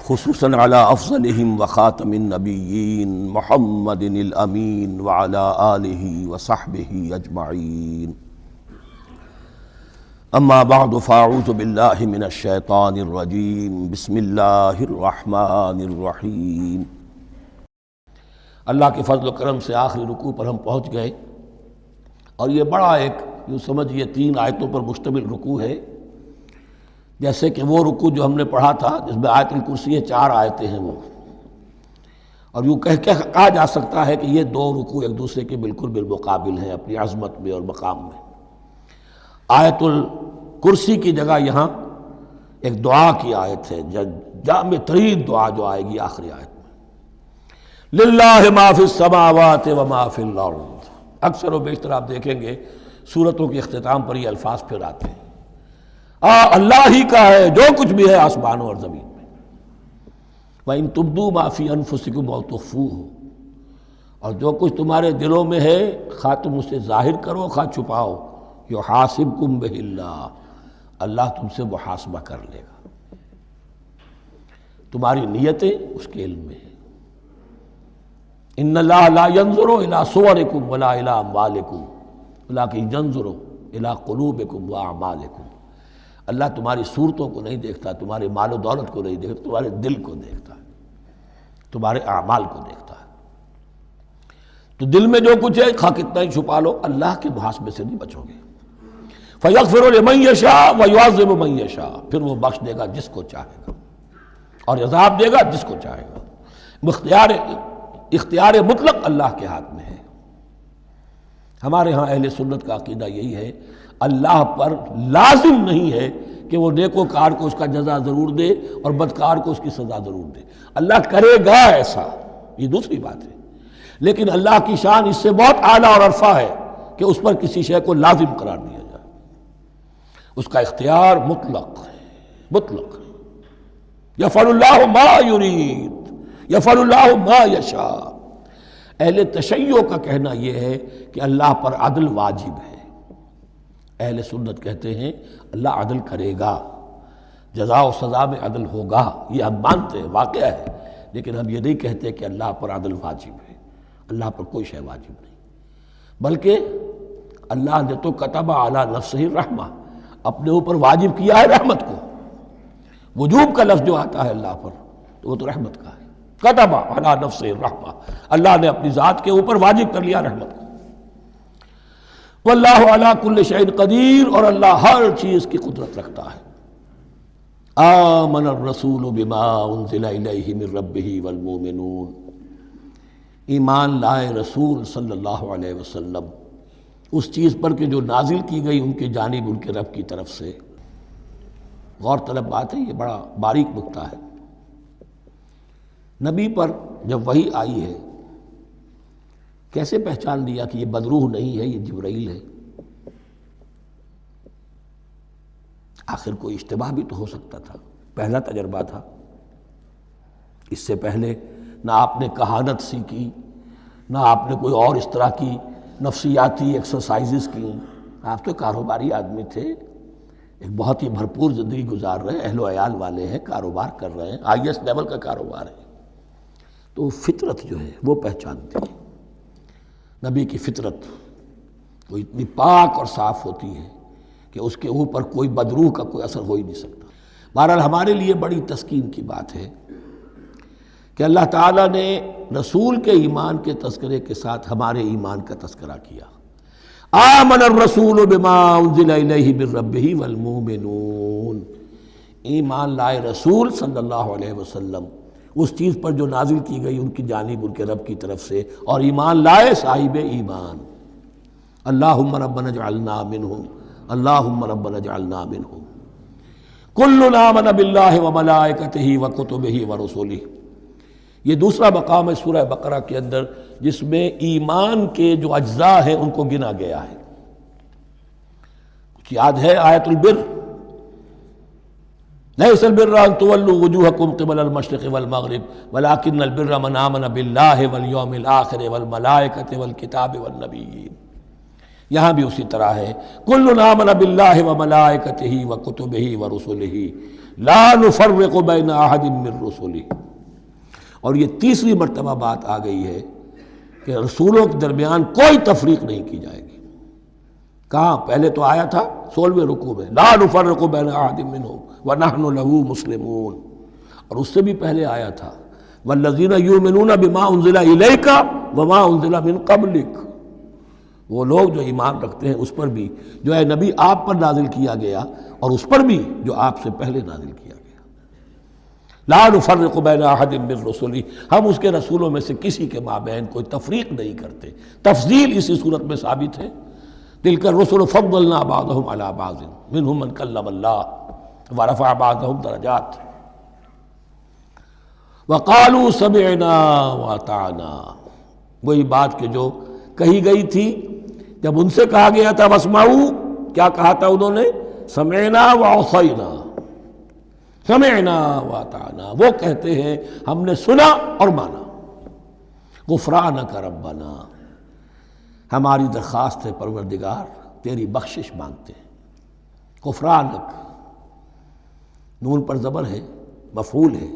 خصوصاً علی افضلہم وخاتم النبیین محمد الامین وعلی آلہ وصحبہ اجمعین اما بعد فاعوذ باللہ من الشیطان الرجیم بسم اللہ الرحمن الرحیم۔ اللہ کے فضل و کرم سے آخری رکوع پر ہم پہنچ گئے، اور یہ بڑا ایک یوں سمجھیے 3 آیتوں پر مشتمل رکوع ہے، جیسے کہ وہ رکوع جو ہم نے پڑھا تھا جس میں آیت الکرسی ہے 4 آیتیں ہیں وہ، اور یوں کہا جا سکتا ہے کہ یہ 2 رکوع ایک دوسرے کے بالکل بالمقابل ہیں اپنی عظمت میں اور مقام میں۔ آیت الکرسی کی جگہ یہاں ایک دعا کی آیت ہے، جامع ترین دعا جو آئے گی آخری آیت میں، للہ ما فی السماوات و ما فی الارض۔ اکثر و بیشتر آپ دیکھیں گے سورتوں کے اختتام پر یہ الفاظ پھر آتے ہیں، اللہ ہی کا ہے جو کچھ بھی ہے آسمانوں اور زمین میں۔ وَإِن تُبْدُوا مَا فِي أَنفُسِكُمْ أَوْ تُخْفُوهُ، اور جو کچھ تمہارے دلوں میں ہے خواہ تم اسے ظاہر کرو خواہ چھپاؤ، يُحَاسِبْكُمْ بِهِ اللَّهُ، اللہ تم سے محاسبہ کر لے گا، تمہاری نیتیں اس کے علم میں ہیں۔ إِنَّ اللَّهَ لَا يَنظُرُ إِلَىٰ صُوَرِكُمْ وَلَا إِلَىٰ أَمْوَالِكُمْ وَلَٰكِنْ يَنظُرُ إِلَىٰ قُلُوبِكُمْ وَأَعْمَالِكُمْ۔ اللہ تمہاری صورتوں کو نہیں دیکھتا، تمہارے مال و دولت کو نہیں دیکھتا، تمہارے دل کو دیکھتا ہے، تمہارے اعمال کو دیکھتا ہے۔ تو دل میں جو کچھ ہے خواہ کتنا ہی چھپا لو، اللہ کے محاسبے سے نہیں بچو گے۔ فَيَغْفِرُ لِمَن يَشَاءُ وَيُعَذِّبُ مَن يَشَاءُ، پھر وہ بخش دے گا جس کو چاہے گا اور عذاب دے گا جس کو چاہے گا۔ اختیار مطلق اللہ کے ہاتھ میں ہے۔ ہمارے ہاں اہل سنت کا عقیدہ یہی ہے، اللہ پر لازم نہیں ہے کہ وہ نیکوکار کو اس کا جزا ضرور دے اور بدکار کو اس کی سزا ضرور دے۔ اللہ کرے گا ایسا، یہ دوسری بات ہے، لیکن اللہ کی شان اس سے بہت اعلیٰ اور عرفہ ہے کہ اس پر کسی شے کو لازم قرار دیا جائے۔ اس کا اختیار مطلق ہے، مطلق۔ یفعل اللہ ما یرید، یفعل اللہ ما یشاء۔ اہل تشیع کا کہنا یہ ہے کہ اللہ پر عدل واجب ہے۔ اہل سنت کہتے ہیں اللہ عدل کرے گا، جزا و سزا میں عدل ہوگا، یہ ہم مانتے ہیں، واقعہ ہے، لیکن ہم یہ نہیں کہتے کہ اللہ پر عدل واجب ہے۔ اللہ پر کوئی شے واجب نہیں، بلکہ اللہ نے تو کتب علی نفسہ الرحمہ، اپنے اوپر واجب کیا ہے رحمت کو۔ وجوب کا لفظ جو آتا ہے اللہ پر تو وہ تو رحمت کا ہے، کتب علی نفسہ الرحمہ، اللہ نے اپنی ذات کے اوپر واجب کر لیا رحمت کو۔ واللہ علی کل شیء قدیر، اور اللہ ہر چیز کی قدرت رکھتا ہے۔ آمن الرسول بما انزل الیہ من ربہ والمؤمنون، ایمان لائے رسول صلی اللہ علیہ وسلم اس چیز پر کہ جو نازل کی گئی ان کی جانب ان کے رب کی طرف سے۔ غور طلب بات ہے، یہ بڑا باریک نکتہ ہے۔ نبی پر جب وحی آئی ہے کیسے پہچان لیا کہ یہ بدروح نہیں ہے، یہ جبرائیل ہے؟ آخر کوئی اشتباہ بھی تو ہو سکتا تھا، پہلا تجربہ تھا۔ اس سے پہلے نہ آپ نے کہانت سیکھی، نہ آپ نے کوئی اور اس طرح کی نفسیاتی ایکسرسائزز کی۔ آپ تو کاروباری آدمی تھے، ایک بہت ہی بھرپور زندگی گزار رہے ہیں، اہل و عیال والے ہیں، کاروبار کر رہے ہیں، ہائیسٹ لیول کا کاروبار ہے، تو فطرت جو ہے وہ پہچانتی ہے۔ نبی کی فطرت وہ اتنی پاک اور صاف ہوتی ہے کہ اس کے اوپر کوئی بدروح کا کوئی اثر ہو ہی نہیں سکتا۔ بہرحال ہمارے لیے بڑی تسکین کی بات ہے کہ اللہ تعالیٰ نے رسول کے ایمان کے تذکرے کے ساتھ ہمارے ایمان کا تذکرہ کیا۔ آمن الرسول بما انزل الیہ من ربہ والمؤمنون، ایمان لائے رسول صلی اللہ علیہ وسلم اس چیز پر جو نازل کی گئی ان کی جانب ان کے رب کی طرف سے، اور ایمان لائے صاحب ایمان۔ اللہم ربنا اجعلنا منہم، اللہم ربنا اجعلنا منہم۔ کل آمن باللہ وملائکتہ وکتبہ ورسلہ، یہ دوسرا مقام ہے سورہ بقرہ کے اندر جس میں ایمان کے جو اجزاء ہیں ان کو گنا گیا ہے۔ کچھ یاد ہے آیت البر، لیس البر ان تولوا وجوہکم قبل المشرق والمغرب ولکن البر من آمن باللہ والیوم الآخر والملائکۃ والکتاب والنبیین۔ یہاں بھی اسی طرح ہے، کل آمن باللہ وملائکتہ وکتبہ ورسلہ لا نفرق بین احد من رسلہ، اور یہ تیسری مرتبہ بات آ گئی ہے کہ رسولوں کے درمیان کوئی تفریق نہیں کی جائے گی۔ کہاں؟ پہلے تو آیا تھا 16ویں رکوع میں لا نفرق بین احد منہم ونحن له مسلمون، اور اس سے بھی پہلے آیا تھا والذین یؤمنون بما انزل الیک وما انزل من قبلک، وہ لوگ جو ایمان رکھتے ہیں اس پر بھی جو ہے نبی آپ پر نازل کیا گیا اور اس پر بھی جو آپ سے پہلے نازل کیا گیا۔ لا نفرق بین احد من رسلہ، ہم اس کے رسولوں میں سے کسی کے مابین کوئی تفریق نہیں کرتے۔ تفضیل اسی صورت میں ثابت ہے، تلک الرسل فضلنا بعضهم علی بعض منهم من کلم اللہ ورفع بعضهم درجات وقالوا سمعنا واطعنا، وہی بات کہ جو کہی گئی تھی جب ان سے کہا گیا تھا واسمعوا، کیا کہا تھا انہوں نے؟ سمعنا وعصینا، سمعنا واطعنا، وہ کہتے ہیں ہم نے سنا اور مانا۔ غفرانک ربنا، ہماری درخواست ہے پروردگار، تیری بخشش مانگتے ہیں۔ غفرانک، نون پر زبر ہے، مفعول ہے،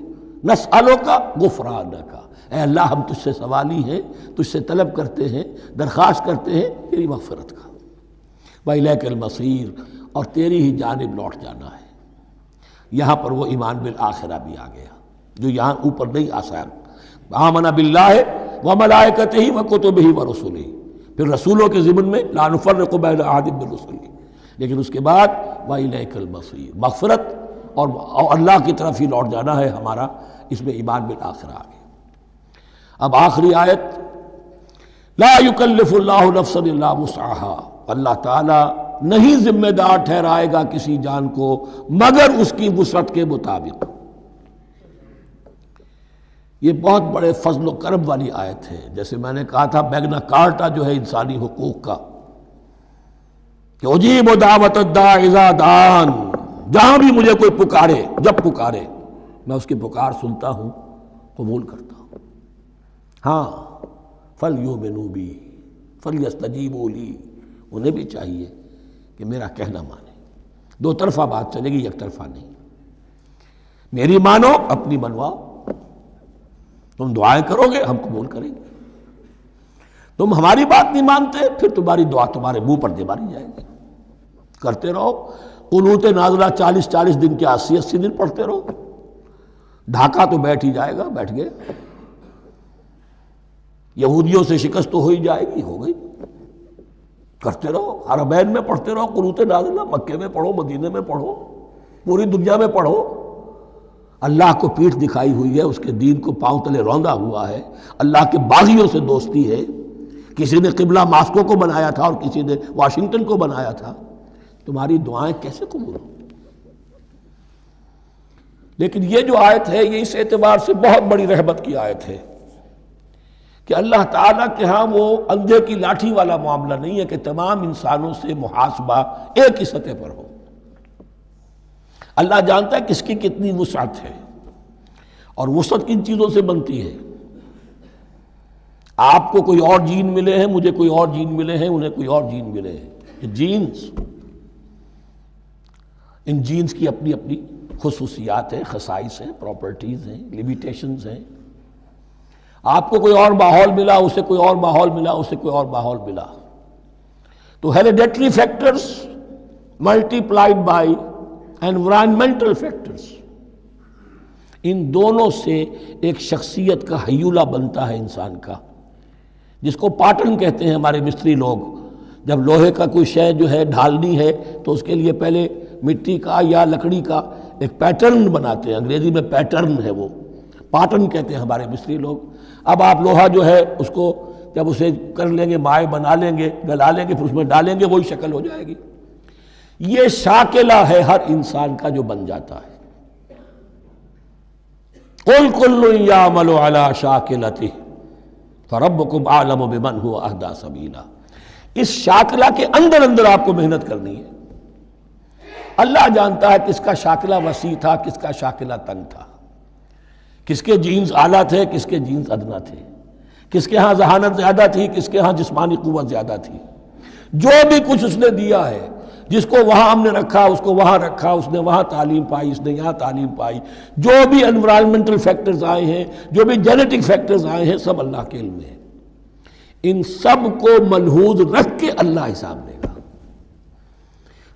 نسألک غفرانک، اے اللہ ہم تجھ سے سوالی ہیں، تجھ سے طلب کرتے ہیں، درخواست کرتے ہیں تیری مغفرت کا۔ وإلیک المصیر، اور تیری ہی جانب لوٹ جانا ہے۔ یہاں پر وہ ایمان بالآخرہ بھی آ گیا جو یہاں اوپر نہیں آسان۔ آمن باللہ وملائکتہ وکتبہ ورسلہ، پھر رسولوں کے ضمن میں لا نفرق بین احد من رسلہ، لیکن اس کے بعد وإلیک المصیر، مغفرت اور اللہ کی طرف ہی لوٹ جانا ہے ہمارا، اس میں ایمان بالآخرہ آ گیا۔ اب آخری آیت، لا یکلف اللہ نفسا الا وسعها، اللہ تعالیٰ نہیں ذمہ دار ٹھہرائے گا کسی جان کو مگر اس کی وسعت کے مطابق۔ یہ بہت بڑے فضل و کرم والی آیت ہے، جیسے میں نے کہا تھا میگنا کارٹا جو ہے انسانی حقوق کا، کہ اجیب دعوت الداع اذا دعان، جہاں بھی مجھے کوئی پکارے، جب پکارے میں اس کی پکار سنتا ہوں، قبول کرتا ہوں۔ ہاں فَلْيُؤْمِنُوا بِي فَلْيَسْتَجِيبُوا لِي، انہیں بھی چاہیے کہ میرا کہنا مانے۔ دو طرفہ بات چلے گی، یک طرفہ نہیں۔ میری مانو، اپنی منواؤ، تم دعائیں کرو گے ہم قبول کریں گے، تم ہماری بات نہیں مانتے پھر تمہاری دعا تمہارے منہ پر دے ماری جائے گی۔ کرتے رہو قنوت نازلہ 40 دن کے 80 دن پڑھتے رہو، ڈھاکہ تو بیٹھ ہی جائے گا، بیٹھ گئے۔ یہودیوں سے شکست تو ہو ہی جائے گی، ہو گئی۔ کرتے رہو، حرمین میں پڑھتے رہو قنوت نازلہ، مکے میں پڑھو، مدینے میں پڑھو، پوری دنیا میں پڑھو۔ اللہ کو پیٹھ دکھائی ہوئی ہے، اس کے دین کو پاؤں تلے روندا ہوا ہے، اللہ کے باغیوں سے دوستی ہے۔ کسی نے قبلہ ماسکو کو بنایا تھا اور کسی نے واشنگٹن کو بنایا تھا، تمہاری دعائیں کیسے قبول ہوں؟ لیکن یہ جو آیت ہے یہ اس اعتبار سے بہت بڑی رحمت کی آیت ہے کہ اللہ تعالیٰ کے ہاں وہ اندھے کی لاٹھی والا معاملہ نہیں ہے کہ تمام انسانوں سے محاسبہ ایک ہی سطح پر ہو۔ اللہ جانتا ہے کس کی کتنی وسعت ہے، اور وسعت کن چیزوں سے بنتی ہے۔ آپ کو کوئی اور جین ملے ہیں، مجھے کوئی اور جین ملے ہیں، انہیں کوئی اور جین ملے ہیں، یہ جینز، ان جینز کی اپنی اپنی خصوصیات ہیں، خصائص ہیں، پراپرٹیز ہیں، لیمیٹیشنز ہیں۔ آپ کو کوئی اور ماحول ملا، اسے کوئی اور ماحول ملا، اسے کوئی اور ماحول ملا، تو hereditary factors multiplied by environmental factors, ان دونوں سے ایک شخصیت کا ہیولہ بنتا ہے انسان کا، جس کو پیٹرن کہتے ہیں ہمارے مستری لوگ۔ جب لوہے کا کوئی شے جو ہے ڈھالنی ہے تو اس کے لیے پہلے مٹی کا یا لکڑی کا ایک پیٹرن بناتے ہیں، انگریزی میں پیٹرن ہے، وہ پیٹرن کہتے ہیں ہمارے مستری لوگ۔ اب آپ لوہا جو ہے اس کو جب اسے کر لیں گے، مائع بنا لیں گے، گلا لیں گے، پھر اس میں ڈالیں گے، وہی شکل ہو جائے گی۔ یہ شاکلہ ہے ہر انسان کا جو بن جاتا ہے۔ قُلْ كُلٌّ يَعْمَلُ عَلَى شَاكِلَتِهِ فَرَبُّكُمْ أَعْلَمُ بِمَنْ هُوَ أَهْدَىٰ سَبِيلًا۔ اس شاکلہ کے اندر اندر آپ کو محنت کرنی ہے۔ اللہ جانتا ہے کس کا شاکلہ وسیع تھا، کس کا شاکلہ تنگ تھا، کس کے جینز اعلیٰ تھے، کس کے جینز ادنا تھے، کس کے ہاں ذہانت زیادہ تھی، کس کے ہاں جسمانی قوت زیادہ تھی۔ جو بھی کچھ اس نے دیا ہے، جس کو وہاں ہم نے رکھا اس کو وہاں رکھا، اس نے وہاں تعلیم پائی، اس نے یہاں تعلیم پائی، جو بھی انوائرمنٹل فیکٹرز آئے ہیں، جو بھی جینیٹک فیکٹرز آئے ہیں، سب اللہ کے علم میں ہے۔ ان سب کو ملحوظ رکھ کے اللہ حساب لے گا۔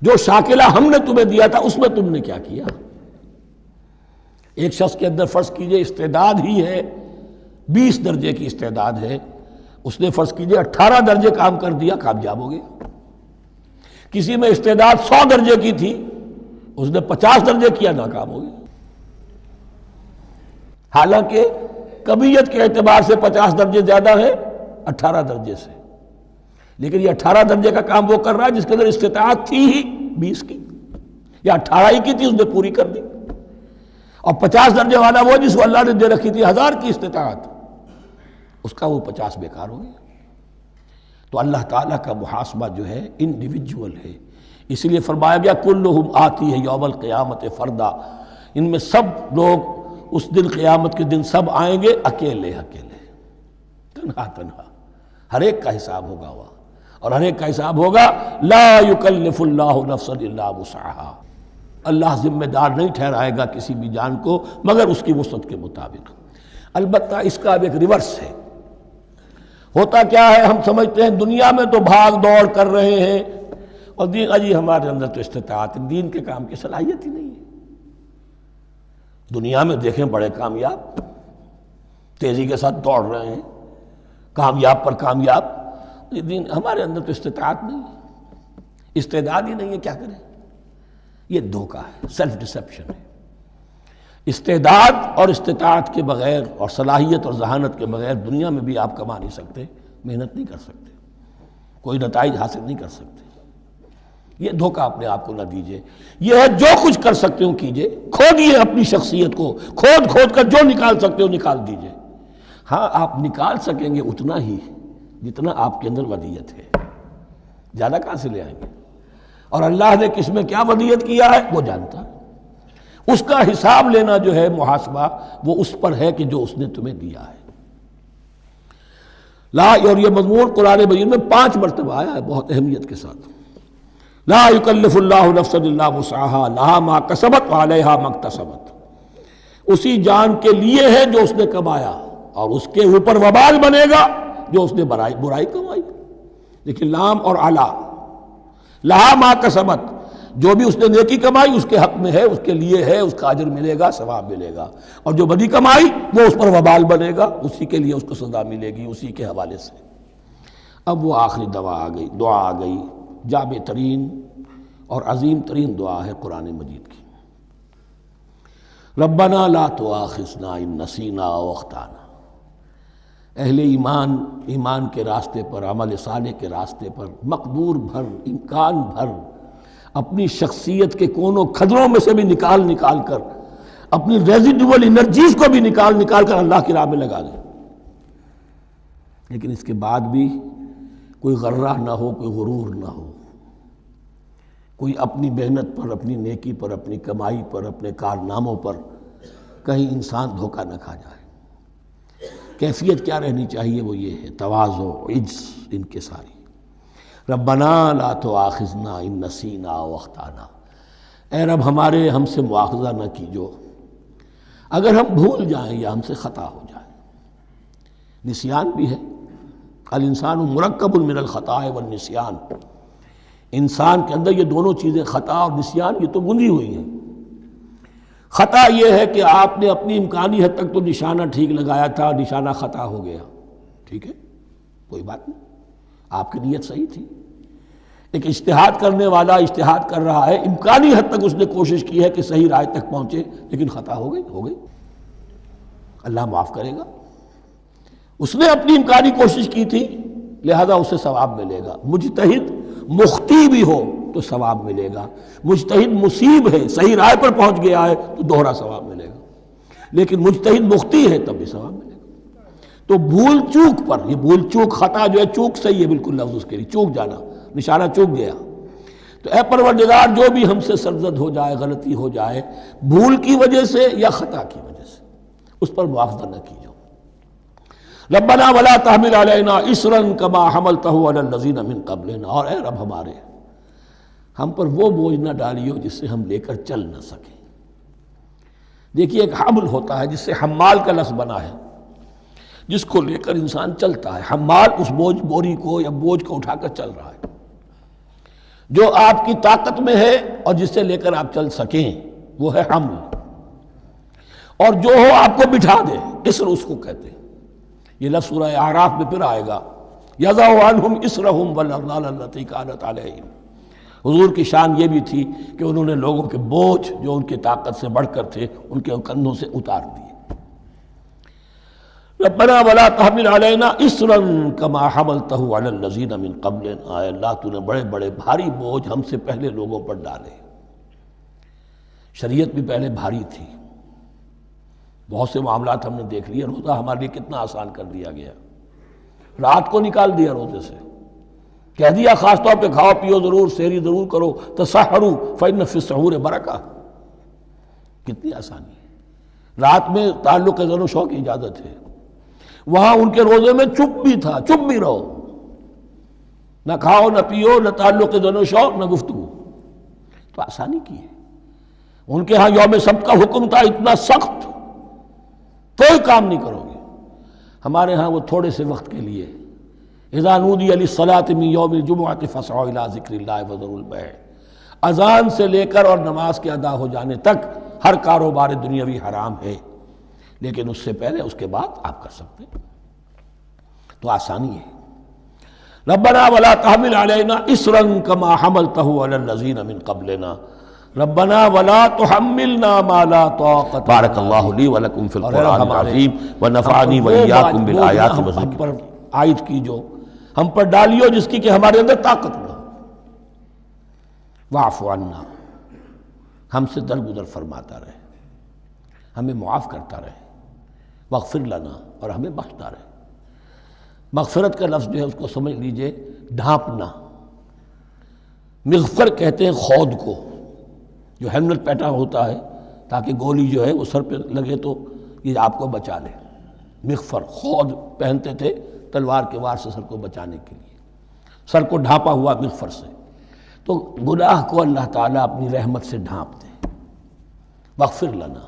جو شاکلہ ہم نے تمہیں دیا تھا اس میں تم نے کیا کیا؟ ایک شخص کے اندر فرض کیجئے استعداد ہی ہے 20 درجے کی استعداد ہے، اس نے فرض کیجئے 18 درجے کام کر دیا، کامیاب ہو گیا۔ کسی میں استعداد 100 درجے کی تھی، اس نے 50 درجے کیا، ناکام ہو گیا۔ حالانکہ کمیت کے اعتبار سے 50 درجے زیادہ ہے 18 درجے سے، لیکن یہ 18 درجے کا کام وہ کر رہا ہے جس کے اندر استطاعت تھی ہی 20 کی، یا 18 ہی کی تھی، اس نے پوری کر دی۔ اور 50 درجے والا وہ جس کو اللہ نے دے رکھی تھی 1000 کی استطاعت، اس کا وہ 50 بیکار ہو گیا۔ تو اللہ تعالیٰ کا محاسبہ جو ہے انڈیویجول ہے، اس لیے فرمایا گیا کلہم آتی ہے یوم القیامت فردا، ان میں سب لوگ اس دن قیامت کے دن سب آئیں گے اکیلے اکیلے، تنہا تنہا، ہر ایک کا حساب ہوگا وہاں، اور ہر ایک کا حساب ہوگا لا یکلف اللہ نفسا الا وسعہا، اللہ ذمہ دار نہیں ٹھہرائے گا کسی بھی جان کو مگر اس کی وسعت کے مطابق۔ البتہ اس کا اب ایک ریورس ہے۔ ہوتا کیا ہے، ہم سمجھتے ہیں دنیا میں تو بھاگ دوڑ کر رہے ہیں، اور دین اجی ہمارے اندر تو استطاعت دین کے کام کی صلاحیت ہی نہیں ہے۔ دنیا میں دیکھیں بڑے کامیاب تیزی کے ساتھ دوڑ رہے ہیں، کامیاب پر کامیاب، دین ہمارے اندر تو استطاعت نہیں ہے، استعداد ہی نہیں ہے، کیا کریں؟ یہ دھوکہ ہے، سیلف ڈسیپشن ہے۔ استعداد اور استطاعت کے بغیر اور صلاحیت اور ذہانت کے بغیر دنیا میں بھی آپ کما نہیں سکتے، محنت نہیں کر سکتے، کوئی نتائج حاصل نہیں کر سکتے۔ یہ دھوکہ اپنے آپ کو نہ دیجئے، یہ ہے جو کچھ کر سکتے ہو کیجئے، کھودیے اپنی شخصیت کو، کھود کھود کر جو نکال سکتے ہو نکال دیجئے۔ ہاں آپ نکال سکیں گے اتنا ہی جتنا آپ کے اندر ودیت ہے، زیادہ کہاں سے لے آئیں گے؟ اور اللہ نے کس میں کیا ودیت کیا ہے وہ جانتا ہے، اس کا حساب لینا جو ہے محاسبہ وہ اس پر ہے کہ جو اس نے تمہیں دیا ہے۔ لا، اور یہ مضمون قرآن مجید میں 5 مرتبہ آیا ہے بہت اہمیت کے ساتھ۔ لا یکلف اللہ نفسا الا وسعہا لہا ما کسبت وعلیہا ما اکتسبت، اسی جان کے لیے ہے جو اس نے کمایا، اور اس کے اوپر وبال بنے گا جو اس نے برائی کمائی۔ لیکن لام اور علا، لہا ما کسبت، جو بھی اس نے نیکی کمائی اس کے حق میں ہے، اس کے لیے ہے، اس کا اجر ملے گا، ثواب ملے گا، اور جو بدی کمائی وہ اس پر وبال بنے گا، اسی کے لیے اس کو سزا ملے گی، اسی کے حوالے سے۔ اب وہ آخری دعا آ گئی، جامع ترین اور عظیم ترین دعا ہے قرآن مجید کی، ربنا لا تؤاخذنا ان نسینا او اخطانا۔ اہل ایمان کے راستے پر، عمل صالح کے راستے پر مقدور بھر، امکان بھر اپنی شخصیت کے کونوں کھدروں میں سے بھی نکال کر، اپنی ریزیڈول انرجیز کو بھی نکال کر اللہ کی راہ میں لگا دیں، لیکن اس کے بعد بھی کوئی غرہ نہ ہو، کوئی غرور نہ ہو، کوئی اپنی محنت پر، اپنی نیکی پر، اپنی کمائی پر، اپنے کارناموں پر کہیں انسان دھوکہ نہ کھا جائے۔ کیفیت کیا رہنی چاہیے؟ وہ یہ ہے تواضع، عجز، انکساری۔ ربنا لا تؤاخذنا ان نسینا او اخطانا، اے رب ہم سے مواخذہ نہ کیجو اگر ہم بھول جائیں یا ہم سے خطا ہو جائے۔ نسیان بھی ہے، الانسان مرکب من الخطاء والنسیان، انسان کے اندر یہ دونوں چیزیں، خطا اور نسیان، یہ تو گندھی ہوئی ہیں۔ خطا یہ ہے کہ آپ نے اپنی امکانی حد تک تو نشانہ ٹھیک لگایا تھا، نشانہ خطا ہو گیا، ٹھیک ہے، کوئی بات نہیں، آپ کی نیت صحیح تھی۔ ایک اجتہاد کرنے والا اجتہاد کر رہا ہے، امکانی حد تک اس نے کوشش کی ہے کہ صحیح رائے تک پہنچے، لیکن خطا ہو گئی، اللہ معاف کرے گا۔ اس نے اپنی امکانی کوشش کی تھی، لہذا اسے ثواب ملے گا۔ مجتہد مخطی بھی ہو تو ثواب ملے گا، مجتہد مصیب ہے، صحیح رائے پر پہنچ گیا ہے تو دوہرا ثواب ملے گا، لیکن مجتہد مخطی ہے تب بھی ثواب ملے گا۔ تو بھول چوک پر، یہ بھول چوک، خطا جو ہے چوک صحیح ہے بالکل لفظ اس کے لیے، چوک جانا، نشانہ چوک گیا، تو اے پروردگار جو بھی ہم سے سرزد ہو جائے، غلطی ہو جائے، بھول کی وجہ سے یا خطا کی وجہ سے، اس پر مواخذہ نہ کیجو۔ ربنا ولا تحمل علینا اصرا کما حملتہ علی الذین من قبلنا، اور اے رب ہمارے، ہم پر وہ بوجھ نہ ڈالیو جس سے ہم لے کر چل نہ سکیں۔ دیکھیے ایک حمل ہوتا ہے جس سے حمال کا لفظ بنا ہے، جس کو لے کر انسان چلتا ہے۔ حمال اس بوری کو یا بوجھ کو اٹھا کر چل رہا ہے، جو آپ کی طاقت میں ہے اور جس سے لے کر آپ چل سکیں وہ ہے حمل، اور جو ہو آپ کو بٹھا دے اسر اس کو کہتے ہیں۔ یہ لفظ سورہ اعراف میں پھر آئے گا، یضع عنہم اسرہم والاغلال التی کانت علیہم۔ حضور کی شان یہ بھی تھی کہ انہوں نے لوگوں کے بوجھ جو ان کی طاقت سے بڑھ کر تھے ان کے کندھوں سے اتار دیے۔ ربنا ولا تحمل علینا اسرا کما حملتہ علی الذین من قبلنا، اے اللہ تو نے بڑے بڑے بھاری بوجھ ہم سے پہلے لوگوں پر ڈالے۔ شریعت بھی پہلے بھاری تھی، بہت سے معاملات ہم نے دیکھ لیے، روزہ ہمارے لیے کتنا آسان کر دیا گیا، رات کو نکال دیا روزے سے، کہہ دیا خاص طور پہ کھاؤ پیو ضرور، سحری ضرور کرو، تسحروا فإن فی السحور برکہ، کتنی آسانی ہے۔ رات میں تعلق زن و شو کی اجازت ہے، وہاں ان کے روزے میں چپ بھی تھا، چپ بھی رہو، نہ کھاؤ نہ پیو نہ تعلق زن و شو نہ گفتگو، تو آسانی کی ہے۔ ان کے ہاں یوم سبت کا حکم تھا اتنا سخت، کوئی کام نہیں کرو گے۔ ہمارے ہاں وہ تھوڑے سے وقت کے لیے، اذا نودی للصلاۃ من یوم الجمعۃ فاسعوا الی ذکر اللہ وذروا البیع، اذان سے لے کر اور نماز کے ادا ہو جانے تک ہر کاروبار دنیاوی حرام ہے، لیکن اس سے پہلے اس کے بعد آپ کر سکتے ہیں، تو آسانی ہے۔ ربنا ولا تحمل علینا اسرا کما حملتہ علی الذین من قبلنا ربنا ولا تحملنا ما لا طاقت۔ بارک اللہ لی ولکم فی القرآن العظیم ونفعنی وإیاکم بالآیات والذکر۔ ہم پر عائد کی جو ہم پر ڈالیو جس کی کہ ہمارے اندر طاقت نہ ہو، واعف عنا، ہم سے درگزر فرماتا رہے، ہمیں معاف کرتا رہے، واغفر لنا، اور ہمیں بخشتا رہے۔ مغفرت کا لفظ جو ہے اس کو سمجھ لیجئے ڈھانپنا، مغفر کہتے ہیں خود کو، جو ہیلمٹ پیٹا ہوتا ہے تاکہ گولی جو ہے وہ سر پہ لگے تو یہ آپ کو بچا لے، مغفر خود پہنتے تھے تلوار کے وار سے سر کو بچانے کے لیے، سر کو ڈھانپا ہوا مغفر سے۔ تو گناہ کو اللہ تعالیٰ اپنی رحمت سے ڈھانپ دے، واغفر لنا،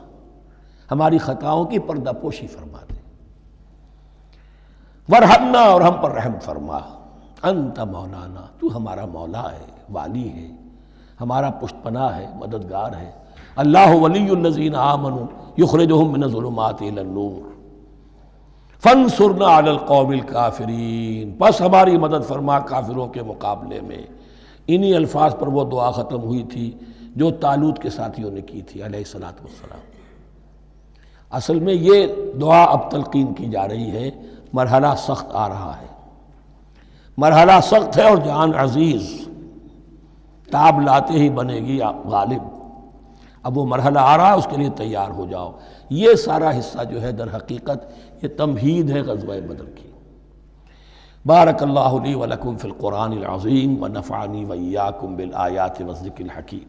ہماری خطاؤں کی پردہ پوشی فرما دے، ورحمنا، اور ہم پر رحم فرما، انت مولانا، تو ہمارا مولا ہے، والی ہے، ہمارا پشت پناہ ہے، مددگار ہے۔ اللہ ولی الذین آمنوا یخرجہم من الظلمات الی النور فانصرنا علی القوم الکافرین، بس ہماری مدد فرما کافروں کے مقابلے میں۔ انہی الفاظ پر وہ دعا ختم ہوئی تھی جو طالوت کے ساتھیوں نے کی تھی علیہ الصلوۃ والسلام۔ اصل میں یہ دعا اب تلقین کی جا رہی ہے، مرحلہ سخت آ رہا ہے، مرحلہ سخت ہے اور جان عزیز، تاب لاتے ہی بنے گی غالب۔ اب وہ مرحلہ آ رہا ہے، اس کے لیے تیار ہو جاؤ۔ یہ سارا حصہ جو ہے در حقیقت یہ تمہید ہے غزوہ بدر کی۔ بارک اللہ لی ولکم فی القرآن العظیم ونفعنی وإیاکم بالآیات والذکر الحکیم۔